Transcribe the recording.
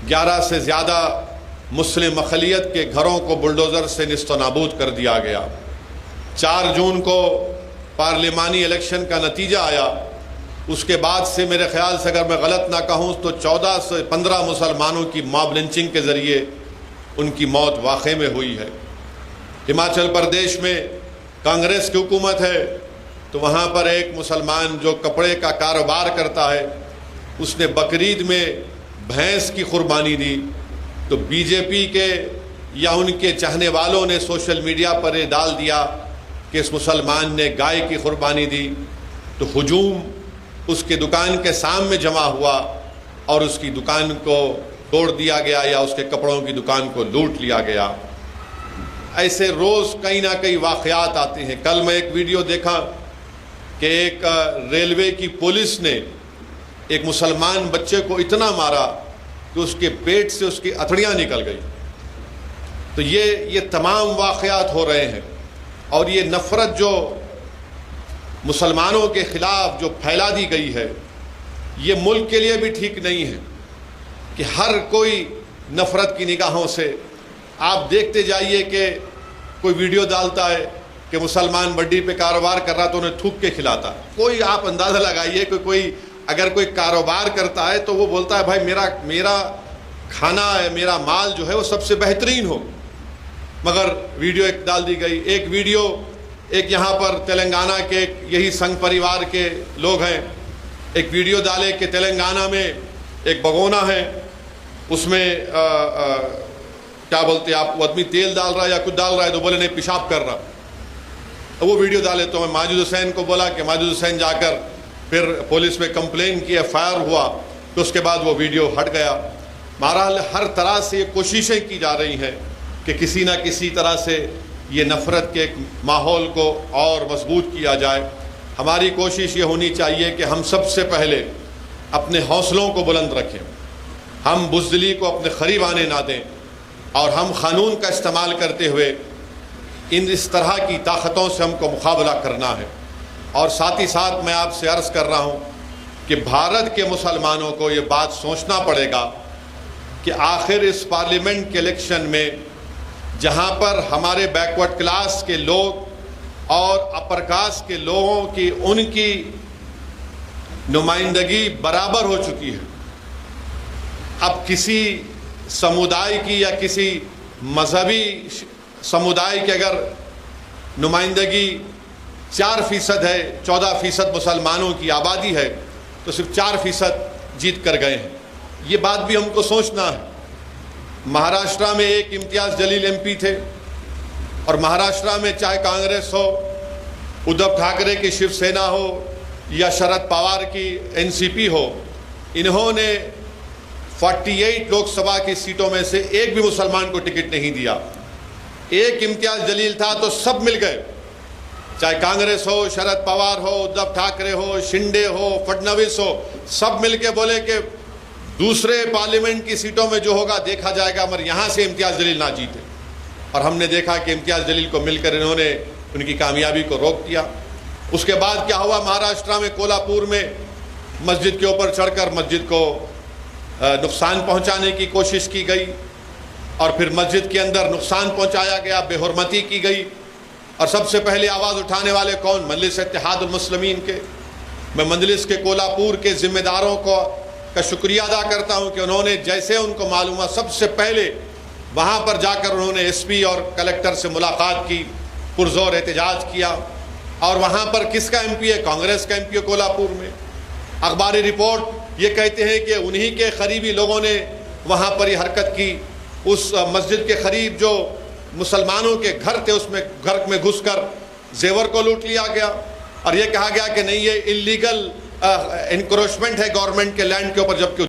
11 سے زیادہ مسلم اقلیت کے گھروں کو بلڈوزر سے نیست و نابود کر دیا گیا۔ 4 جون کو پارلیمانی الیکشن کا نتیجہ آیا، اس کے بعد سے میرے خیال سے اگر میں غلط نہ کہوں تو 14 سے 15 مسلمانوں کی ماب لنچنگ کے ذریعے ان کی موت واقعے میں ہوئی ہے۔ ہماچل پردیش میں کانگریس کی حکومت ہے تو وہاں پر ایک مسلمان جو کپڑے کا کاروبار کرتا ہے، اس نے بقرعید میں بھینس کی قربانی دی، تو بی جے پی کے یا ان کے چاہنے والوں نے سوشل میڈیا پر یہ ڈال دیا کہ اس مسلمان نے گائے کی قربانی دی، تو ہجوم اس کے دکان کے سامنے جمع ہوا اور اس کی دکان کو توڑ دیا گیا یا اس کے کپڑوں کی دکان کو لوٹ لیا گیا۔ ایسے روز کئی نہ کئی واقعات آتے ہیں۔ کل میں ایک ویڈیو دیکھا کہ ایک ریلوے کی پولیس نے ایک مسلمان بچے کو اتنا مارا کہ اس کے پیٹ سے اس کی اتھڑیاں نکل گئی۔ تو یہ تمام واقعات ہو رہے ہیں، اور یہ نفرت جو مسلمانوں کے خلاف جو پھیلا دی گئی ہے، یہ ملک کے لیے بھی ٹھیک نہیں ہے کہ ہر کوئی نفرت کی نگاہوں سے آپ دیکھتے جائیے کہ کوئی ویڈیو ڈالتا ہے کہ مسلمان بڈی پہ کاروبار کر رہا تو انہیں تھوک کے کھلاتا۔ کوئی آپ اندازہ لگائیے کہ کوئی اگر کوئی کاروبار کرتا ہے تو وہ بولتا ہے بھائی میرا کھانا ہے، میرا مال جو ہے وہ سب سے بہترین ہو، مگر ویڈیو ایک ڈال دی گئی۔ ایک ویڈیو ایک یہاں پر تلنگانہ کے یہی سنگھ پریوار کے لوگ ہیں، ایک ویڈیو ڈالے کہ تلنگانہ میں ایک بگونا ہے، اس میں کیا بولتے آپ، وہ آدمی تیل ڈال رہا ہے یا کچھ ڈال رہا ہے تو بولے نہیں پیشاب کر رہا۔ وہ ویڈیو ڈالے تو میں ماجد حسین کو بولا کہ ماجد حسین جا کر پھر پولیس میں کمپلین کی، ایف آئی آر ہوا، تو اس کے بعد وہ ویڈیو ہٹ گیا۔ بہرحال ہر طرح سے یہ کوششیں کی جا رہی ہیں کہ کسی نہ کسی طرح سے یہ نفرت کے ایک ماحول کو اور مضبوط کیا جائے۔ ہماری کوشش یہ ہونی چاہیے کہ ہم سب سے پہلے اپنے حوصلوں کو بلند رکھیں، ہم بزدلی کو اپنے قریب آنے نہ دیں، اور ہم قانون کا استعمال کرتے ہوئے اس طرح کی طاقتوں سے ہم کو مقابلہ کرنا ہے۔ اور ساتھ ہی ساتھ میں آپ سے عرض کر رہا ہوں کہ بھارت کے مسلمانوں کو یہ بات سوچنا پڑے گا کہ آخر اس پارلیمنٹ کے الیکشن میں جہاں پر ہمارے بیکورڈ کلاس کے لوگ اور اپر کاسٹ کے لوگوں کی ان کی نمائندگی برابر ہو چکی ہے، اب کسی سمودائے کی یا کسی مذہبی سمودائے کی اگر نمائندگی 4% ہے، 14% مسلمانوں کی آبادی ہے، تو صرف 4% جیت کر گئے ہیں۔ یہ بات بھی ہم کو سوچنا ہے۔ مہاراشٹرا میں ایک امتیاز جلیل ایم پی تھے، اور مہاراشٹرا میں چاہے کانگریس ہو، ادھو ٹھاکرے کی شیو سینا ہو یا شرد پوار کی این سی پی ہو، انہوں نے 48 لوک سبھا کی سیٹوں میں سے ایک بھی مسلمان کو ٹکٹ نہیں دیا۔ ایک امتیاز جلیل تھا تو سب مل گئے، چاہے کانگریس ہو، شرد پوار ہو، ادھو ٹھاکرے ہو، شنڈے ہو، فڈنویس ہو، سب مل کے بولے کہ دوسرے پارلیمنٹ کی سیٹوں میں جو ہوگا دیکھا جائے گا، مگر یہاں سے امتیاز جلیل نہ جیتے۔ اور ہم نے دیکھا کہ امتیاز جلیل کو مل کر انہوں نے ان کی کامیابی کو روک دیا۔ اس کے بعد کیا ہوا، مہاراشٹرا میں کولہاپور میں مسجد کے اوپر چڑھ کر مسجد کو نقصان پہنچانے کی کوشش کی گئی، اور پھر مسجد کے اندر نقصان پہنچایا گیا، بے حرمتی کی گئی، اور سب سے پہلے آواز اٹھانے والے کون؟ مجلس اتحاد المسلمین کے۔ میں مجلس کے کولہاپور کے ذمہ داروں کا شکریہ ادا کرتا ہوں کہ انہوں نے جیسے ان کو معلوم ہوا سب سے پہلے وہاں پر جا کر انہوں نے ایس پی اور کلکٹر سے ملاقات کی، پرزور احتجاج کیا۔ اور وہاں پر کس کا ایم پی ہے؟ کانگریس کا ایم پی ہے کولہاپور میں۔ اخباری رپورٹ یہ کہتے ہیں کہ انہی کے قریبی لوگوں نے وہاں پر یہ حرکت کی، اس مسجد کے قریب جو مسلمانوں کے گھر تھے اس میں گھر میں گھس کر زیور کو لوٹ لیا گیا، اور یہ کہا گیا کہ نہیں، یہ انلیگل انکروچمنٹ ہے گورنمنٹ کے لینڈ کے اوپر، جبکہ